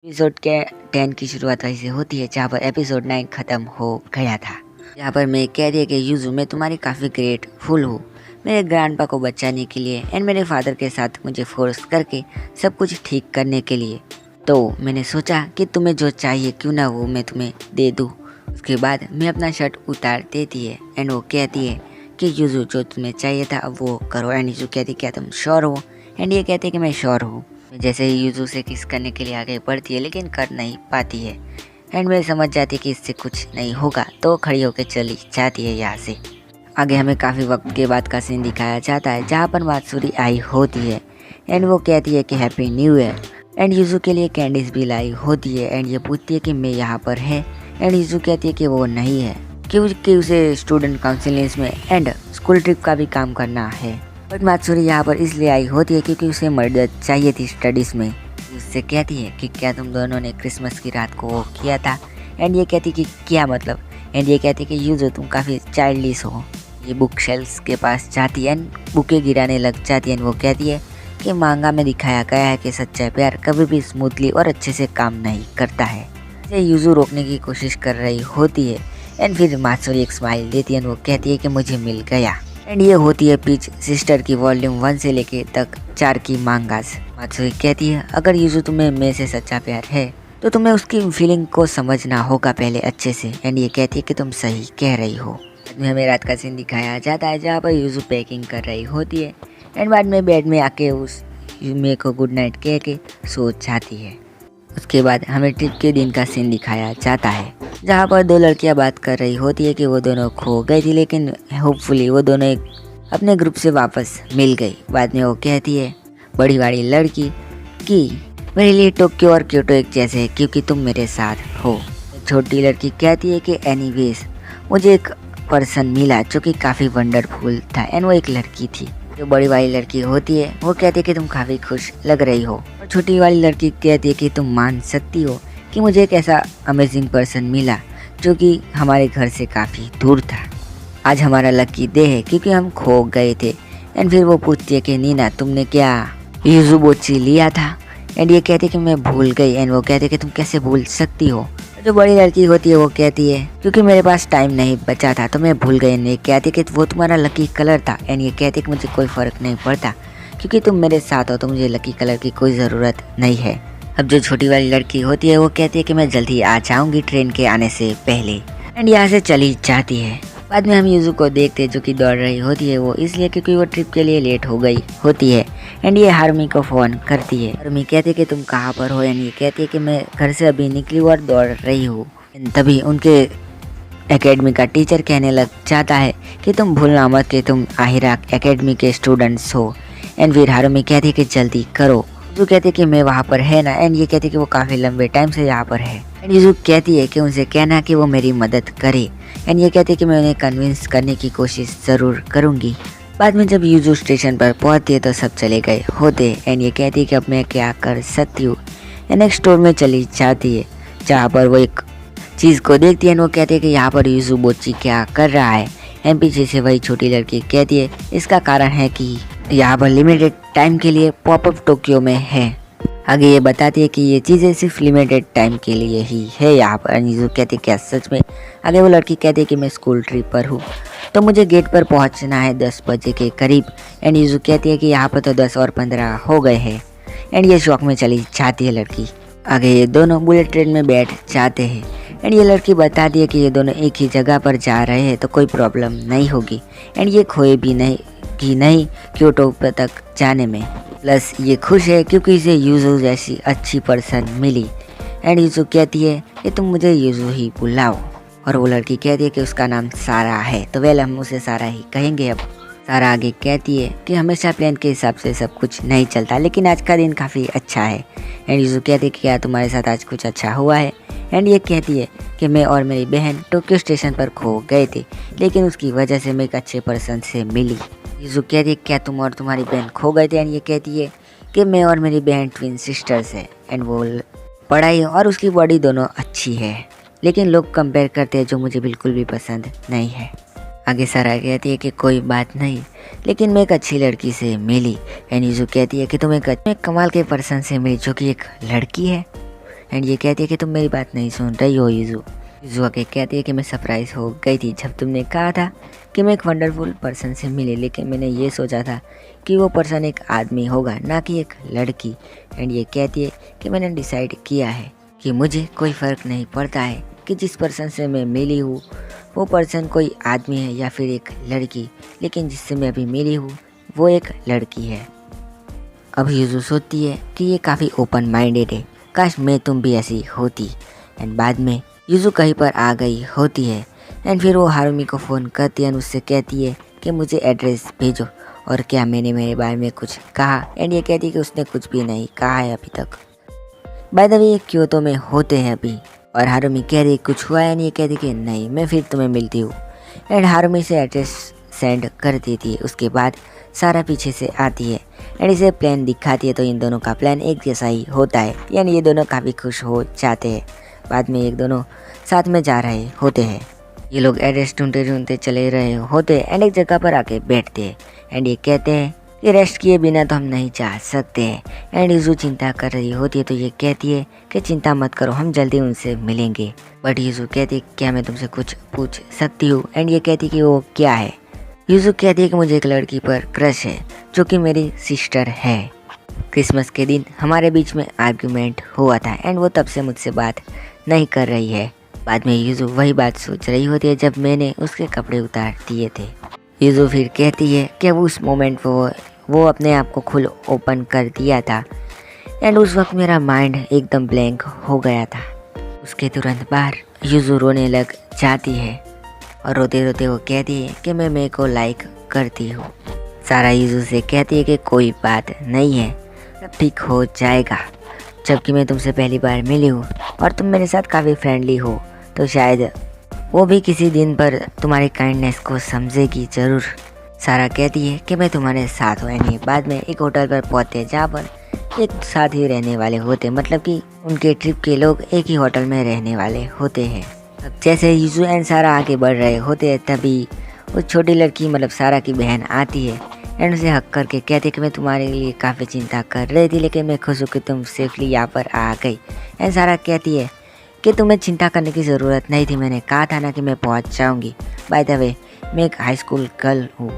Episode के 10 की शुरुआत वहीं से होती है जहाँ पर एपिसोड 9 खत्म हो गया था। जहाँ पर मैं कह रही है कि यूजू मैं तुम्हारी काफ़ी ग्रेटफुल हूँ मेरे ग्रैंडपा को बचाने के लिए एंड मेरे फादर के साथ मुझे फोर्स करके सब कुछ ठीक करने के लिए। तो मैंने सोचा कि तुम्हें जो चाहिए क्यों ना वो मैं तुम्हें दे दूँ। उसके बाद मैं अपना शर्ट उतार देती है एंड वो कहती है कि यूजू जो तुम्हें चाहिए था अब वो करो। एंड यूजू कहती क्या तुम श्योर हो? एंड ये कहते कि मैं श्योर हूँ। जैसे ही यूजू से किस करने के लिए आगे बढ़ती है लेकिन कर नहीं पाती है एंड मैं समझ जाती है कि इससे कुछ नहीं होगा तो खड़ी होकर चली जाती है यहाँ से। आगे हमें काफ़ी वक्त के बाद का सीन दिखाया जाता है जहाँ पर मात्सुरी आई होती है एंड वो कहती है कि happy new year and yuzu के लिए कैंडीज भी लाई होती है एंड ये पूछती है कि मैं यहाँ पर है एंड यूजू कहती है कि वो नहीं है क्योंकि उसे स्टूडेंट काउंसिलिंग्स में एंड स्कूल ट्रिप का भी काम करना है। बट मात्सुरी यहाँ पर इसलिए आई होती है क्योंकि उसे मदद चाहिए थी स्टडीज़ में। उससे कहती है कि क्या तुम दोनों ने क्रिसमस की रात को वो किया था? एंड ये कहती कि क्या मतलब? एंड ये कहती कि यूजो तुम काफ़ी चाइल्डिश हो। ये बुक शेल्फ्स के पास जाती है एंड बुकें गिराने लग जाती है एंड वो कहती है कि मांगा में दिखाया गया है कि सच्चा प्यार कभी भी स्मूथली और अच्छे से काम नहीं करता है। इसे यूजो रोकने की कोशिश कर रही होती है एंड फिर मात्सुरी एक स्माइल देती है एंड वो कहती है कि मुझे मिल गया। एंड ये होती है पीच सिस्टर की वॉल्यूम 1 से लेके तक 4 की मांगास। मात्सुरी कहती है अगर यूजू तुम्हें मैं से सच्चा प्यार है तो तुम्हें उसकी फीलिंग को समझना होगा पहले अच्छे से। एंड ये कहती है कि तुम सही कह रही हो। बाद में हमें रात का सीन दिखाया जाता है जहाँ पर यूजू पैकिंग कर रही होती है एंड बाद में बेड में आके उस मे को गुड नाइट कह के सो जाती है। उसके बाद हमें ट्रिप के दिन का सीन दिखाया जाता है जहाँ पर दो लड़कियाँ बात कर रही होती है कि वो दोनों खो गई थी लेकिन होपफुली वो दोनों एक अपने ग्रुप से वापस मिल गई। बाद में वो कहती है बड़ी वाली लड़की कि मेरे लिए टोक्यो और क्योटो एक जैसे है क्योंकि तुम मेरे साथ हो। छोटी लड़की कहती है कि एनीवेज मुझे एक पर्सन मिला जो कि काफ़ी वंडरफुल था एंड वो एक लड़की थी। जो बड़ी वाली लड़की होती है वो कहती है कि तुम काफ़ी खुश लग रही हो और छोटी वाली लड़की कहती है कि तुम मान सकती हो कि मुझे एक ऐसा अमेजिंग पर्सन मिला जो कि हमारे घर से काफ़ी दूर था। आज हमारा लकी डे है क्योंकि हम खो गए थे। एंड फिर वो पूछती है कि नीना तुमने क्या यूजुबोची लिया था? एंड ये कहती है कि मैं भूल गई। एंड वो कहती है कि तुम कैसे भूल सकती हो? जो बड़ी लड़की होती है वो कहती है क्योंकि मेरे पास टाइम नहीं बचा था तो मैं भूल गई। एंड ये कहती है कि वो तुम्हारा लकी कलर था। एंड ये कहती है कि मुझे कोई फ़र्क नहीं पड़ता क्योंकि तुम मेरे साथ हो तो मुझे लकी कलर की कोई ज़रूरत नहीं है। अब जो छोटी वाली लड़की होती है वो कहती है कि मैं जल्दी आ जाऊंगी ट्रेन के आने से पहले एंड यहाँ से चली जाती है। बाद में हम यूजू को देखते हैं जो कि दौड़ रही होती है वो इसलिए क्योंकि वो ट्रिप के लिए लेट हो गई होती है। एंड ये हारुमी को फ़ोन करती है। हारुमी कहती है कि तुम कहाँ पर हो? एंड ये कहती है कि मैं घर से अभी निकली और दौड़ रही हूँ। तभी उनके एकेडमी का टीचर कहने लग जाता है कि तुम भूलना मत कि तुम आहिरा एकेडमी के स्टूडेंट्स हो। एंड फिर हारुमी कहती है कि जल्दी करो। यूजू कहती है कि मैं वहाँ पर है ना। एंड ये कहती है कि वो काफ़ी लंबे टाइम से यहाँ पर है। एंड यूजू कहती है कि उनसे कहना कि वो मेरी मदद करे। एंड ये कहती है कि मैं उन्हें कन्विंस करने की कोशिश ज़रूर करूँगी। बाद में जब यूजू स्टेशन पर पहुँचती है तो सब चले गए होते। एंड ये कहती है कि अब मैं क्या कर सकती हूँ। एंड एक स्टोर में चली जाती है जहाँ पर वो एक चीज़ को देखती है। एंड वो कहती है कि यहाँ पर यूजुबोची क्या कर रहा है। एंड पीछे से वही छोटी लड़की कहती है इसका कारण है कि यहाँ पर लिमिटेड टाइम के लिए पॉपअप टोक्यो में है। आगे ये बताती है कि ये चीज़ें सिर्फ लिमिटेड टाइम के लिए ही है यहाँ पर। यूजू कहती है क्या सच में? आगे वो लड़की कहती है कि मैं स्कूल ट्रिप पर हूँ तो मुझे गेट पर पहुँचना है 10 बजे के करीब। एंड यूजू कहती है कि यहाँ पर तो 10 और 15 हो गए हैं। एंड ये शौक में चली जाती है लड़की। आगे ये दोनों बुलेट ट्रेन में बैठ जाते हैं एंड ये लड़की बताती है कि ये दोनों एक ही जगह पर जा रहे हैं तो कोई प्रॉब्लम नहीं होगी। एंड ये खोए भी नहीं क्योटो तक जाने में। प्लस ये खुश है क्योंकि इसे यूजू जैसी अच्छी पर्सन मिली। एंड यूजू कहती है कि तुम मुझे यूजू ही बुलाओ और वो लड़की कहती है कि उसका नाम सारा है तो वेल हम उसे सारा ही कहेंगे। अब सारा आगे कहती है कि हमेशा प्लान के हिसाब से सब कुछ नहीं चलता लेकिन आज का दिन काफ़ी अच्छा है। एंड यूजू कहती है कि क्या तुम्हारे साथ आज कुछ अच्छा हुआ है? एंड ये कहती है कि मैं और मेरी बहन टोक्यो स्टेशन पर खो गए थे लेकिन उसकी वजह से मैं एक अच्छे पर्सन से मिली। यूजू कहती है क्या तुम और तुम्हारी बहन खो गए थे? एंड ये कहती है कि मैं और मेरी बहन ट्विन सिस्टर्स है एंड वो पढ़ाई और उसकी बॉडी दोनों अच्छी है लेकिन लोग कंपेयर करते हैं जो मुझे बिल्कुल भी पसंद नहीं है। आगे सारा कहती है कि कोई बात नहीं लेकिन मैं एक अच्छी लड़की से मिली। एंड यूजू कहती है कि तुम एक कमाल के पर्सन से मिली जो कि एक लड़की है। एंड ये कहती है कि तुम मेरी बात नहीं सुन रही हो यूजू। यूजू आके कहती है कि मैं सरप्राइज हो गई थी जब तुमने कहा था कि मैं एक वंडरफुल पर्सन से मिली, लेकिन मैंने ये सोचा था कि वो पर्सन एक आदमी होगा ना कि एक लड़की। एंड ये कहती है कि मैंने डिसाइड किया है कि मुझे कोई फ़र्क नहीं पड़ता है कि जिस पर्सन से मैं मिली हूँ वो पर्सन कोई आदमी है या फिर एक लड़की, लेकिन जिससे मैं अभी मिली हूँ वो एक लड़की है। अब यूजू सोचती है कि ये काफ़ी ओपन माइंडेड है, काश मैं तुम भी ऐसी होती। एंड बाद में यूजू कहीं पर आ गई होती है एंड फिर वो हारुमी को फ़ोन करती है और उससे कहती है कि मुझे एड्रेस भेजो और क्या मैंने मेरे बारे में कुछ कहा। एंड ये कहती है कि उसने कुछ भी नहीं कहा है अभी तक। बाय द वे ये क्योतो में होते हैं अभी, और हारुमी कह रही कुछ हुआ है, एंड ये कहती कि नहीं मैं फिर तुम्हें मिलती हूँ। एंड हारुमी से एड्रेस सेंड कर देती है। उसके बाद सारा पीछे से आती है एंड इसे प्लान दिखाती है, तो इन दोनों का प्लान एक जैसा ही होता है, यानी ये दोनों काफ़ी खुश हो जाते हैं। बाद में एक दोनों साथ में जा रहे होते हैं। ये लोग एड्रेस ढूंढते ढूंढते चले रहे होते एंड एक जगह पर आके बैठते हैं एंड ये कहते हैं कि रेस्ट किए बिना तो हम नहीं जा सकते हैं। एंड यूजू चिंता कर रही होती है, तो ये कहती है कि चिंता मत करो, हम जल्दी उनसे मिलेंगे। बट यूजू कहती है क्या मैं तुमसे कुछ पूछ सकती हूँ। एंड ये कहती है कि वो क्या है। यूजू कहती है कि मुझे एक लड़की पर क्रश है जो कि मेरी सिस्टर है। क्रिसमस के दिन हमारे बीच में आर्ग्यूमेंट हुआ था एंड वो तब से मुझसे बात नहीं कर रही है। बाद में यूजू वही बात सोच रही होती है जब मैंने उसके कपड़े उतार दिए थे। यूजू फिर कहती है कि उस मोमेंट वो अपने आप को खुद ओपन कर दिया था एंड उस वक्त मेरा माइंड एकदम ब्लैंक हो गया था। उसके तुरंत बाहर यूजू रोने लग जाती है और रोते रोते वो कहती है कि मैं मेरे को लाइक करती हूँ। सारा यूजू से कहती है कि कोई बात नहीं है, सब ठीक हो जाएगा। जबकि मैं तुमसे पहली बार मिली हूँ और तुम मेरे साथ काफ़ी फ्रेंडली हो, तो शायद वो भी किसी दिन पर तुम्हारी काइंडनेस को समझेगी ज़रूर। सारा कहती है कि मैं तुम्हारे साथ हूँ। यानी बाद में एक होटल पर पहुँचते जहाँ पर एक साथ ही रहने वाले होते, मतलब कि उनके ट्रिप के लोग एक ही होटल में रहने वाले होते हैं। अब जैसे यूजू एंड सारा आगे बढ़ रहे होते हैं तभी वो छोटी लड़की मतलब सारा की बहन आती है एंड उसे हक करके कहती कि मैं तुम्हारे लिए काफ़ी चिंता कर रही थी, लेकिन मैं खुश हूँ कि तुम सेफली यहाँ पर आ गई। एंड सारा कहती है कि तुम्हें चिंता करने की ज़रूरत नहीं थी, मैंने कहा था ना कि मैं पहुँच जाऊँगी। बाय द वे मैं एक हाई स्कूल गर्ल हूँ।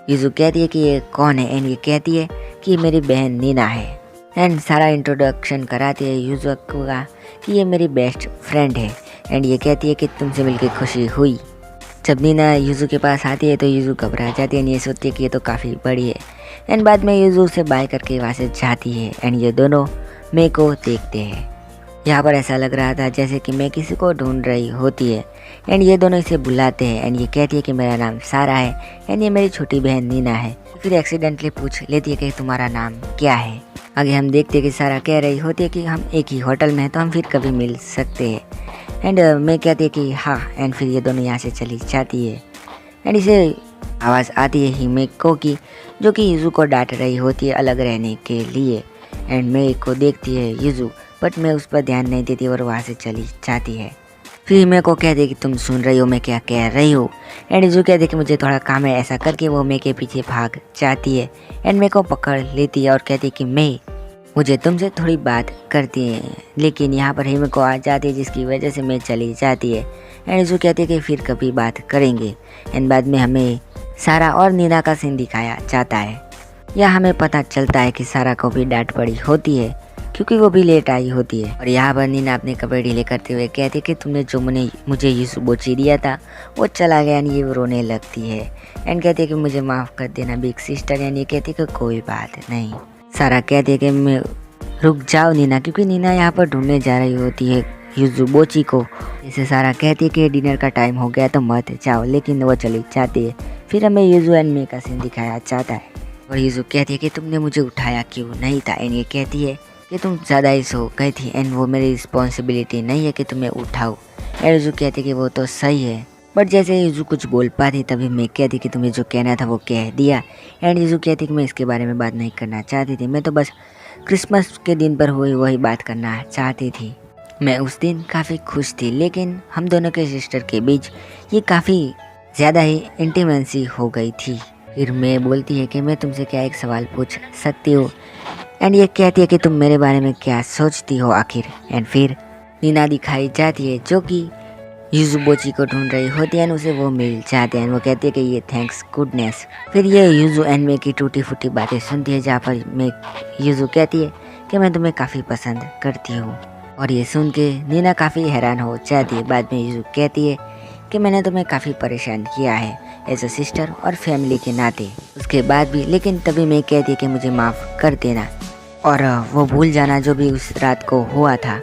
यूजू कहती है कि ये कौन है एंड ये कहती है कि ये मेरी बहन नीना है। एंड सारा इंट्रोडक्शन कराती है यूजू को कि ये मेरी बेस्ट फ्रेंड है एंड ये कहती है कि तुमसे मिलकर खुशी हुई। जब नीना यूजू के पास आती है तो यूजू घबरा जाती है, ये सोचती है कि ये तो काफ़ी बड़ी है। एंड बाद में यूजू से बाय करके वहाँ से जाती है एंड ये दोनों मेरे को देखते हैं। यहाँ पर ऐसा लग रहा था जैसे कि मैं किसी को ढूंढ रही होती है एंड ये दोनों इसे बुलाते हैं एंड ये कहती है कि मेरा नाम सारा है एंड ये मेरी छोटी बहन नीना है। फिर एक्सीडेंटली पूछ लेती है कि तुम्हारा नाम क्या है। आगे हम देखते हैं कि सारा कह रही होती है कि हम एक ही होटल में हैं तो हम फिर कभी मिल सकते हैं। एंड मैं कहती है कि हाँ। एंड फिर ये दोनों यहाँ से चली जाती है एंड इसे आवाज़ आती है हिमेको की, जो कि यूजू को डांट रही होती है अलग रहने के लिए। एंड मैं को देखती है यूजू, बट मैं उस पर ध्यान नहीं देती और वहाँ से चली जाती है। फिर मेरे को कहती है कि तुम सुन रही हो मैं क्या कह रही हूँ। एंड यूजू कहती है कि मुझे थोड़ा काम है, ऐसा करके वो मेरे के पीछे भाग जाती है एंड मेरे को पकड़ लेती है और कहती है कि मुझे तुमसे थोड़ी बात करती है। लेकिन यहाँ पर हिमे को आ जाती है जिसकी वजह से मैं चली जाती है। एंड यूजू कहती है कि फिर कभी बात करेंगे। एंड बाद में हमें सारा और नीना का सीन दिखाया जाता है। या हमें पता चलता है कि सारा को भी डांट पड़ी होती है क्योंकि वो भी लेट आई होती है। और यहाँ पर नीना अपने कपड़े ढीले करते हुए कहती है कि तुमने जो मुझे यूसु बोची दिया था वो चला गया। यानी ये रोने लगती है एंड कहती है कि मुझे माफ़ कर देना बिग सिस्टर। यानी ये कहती है कि कोई बात नहीं। सारा कहती है कि मैं रुक जाओ नीना, क्योंकि नीना यहाँ पर ढूंढने जा रही होती है यूजू बोची को। जैसे सारा कहती है कि डिनर का टाइम हो गया तो मत जाओ, लेकिन वो चली जाती है। फिर हमें यूजू एंड मे का सीन दिखाया जाता है और यूजू कहती है कि तुमने मुझे उठाया क्यों नहीं था। एंड ये कहती है कि तुम ज़्यादा ही सो गई थी एंड वो मेरी रिस्पॉन्सिबिलिटी नहीं है कि तुम्हें उठाऊँ। एंड यूजू कहती है कि वो तो सही है, बट जैसे यूजू कुछ बोल पाती तभी मैं कहती कि तुम्हें जो कहना था वो कह दिया। एंड यूजू कहती कि मैं इसके बारे में बात नहीं करना चाहती थी, मैं तो बस क्रिसमस के दिन पर हुई वही बात करना चाहती थी। मैं उस दिन काफ़ी खुश थी, लेकिन हम दोनों के सिस्टर के बीच ये काफ़ी ज़्यादा ही इंटीमेसी हो गई थी। फिर मैं बोलती है कि मैं तुमसे क्या एक सवाल पूछ सकती हूँ। एंड ये कहती है कि तुम मेरे बारे में क्या सोचती हो आखिर। एंड फिर नीना दिखाई जाती है जो कि यूजुबोची को ढूंढ रही होती है, उसे वो मिल जाते हैं। वो कहती है कि ये थैंक्स गुडनेस। फिर ये यूजू एंड मे की टूटी फूटी बातें सुनती है, जहाँ पर मे यूजू कहती है कि मैं तुम्हें काफ़ी पसंद करती हूँ। और ये सुन के नीना काफ़ी हैरान हो जाती है। बाद में यूजू कहती है कि मैंने तुम्हें काफ़ी परेशान किया है एज अ सिस्टर और फैमिली के नाते। उसके बाद भी लेकिन तभी मैं कहती है कि मुझे माफ़ कर देना और वो भूल जाना जो भी उस रात को हुआ था।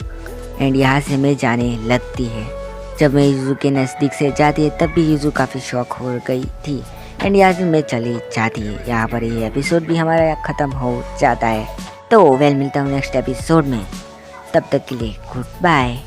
एंड यहाँ से मैं जाने लगती है। जब मैं यूजू के नज़दीक से जाती है तब भी यूजू काफ़ी शॉक हो गई थी। एंड यहाँ से मैं चली जाती है। यहाँ पर ये एपिसोड भी हमारा ख़त्म हो जाता है। तो वेल मिलता हूँ नेक्स्ट एपिसोड में, तब तक के लिए गुड बाय।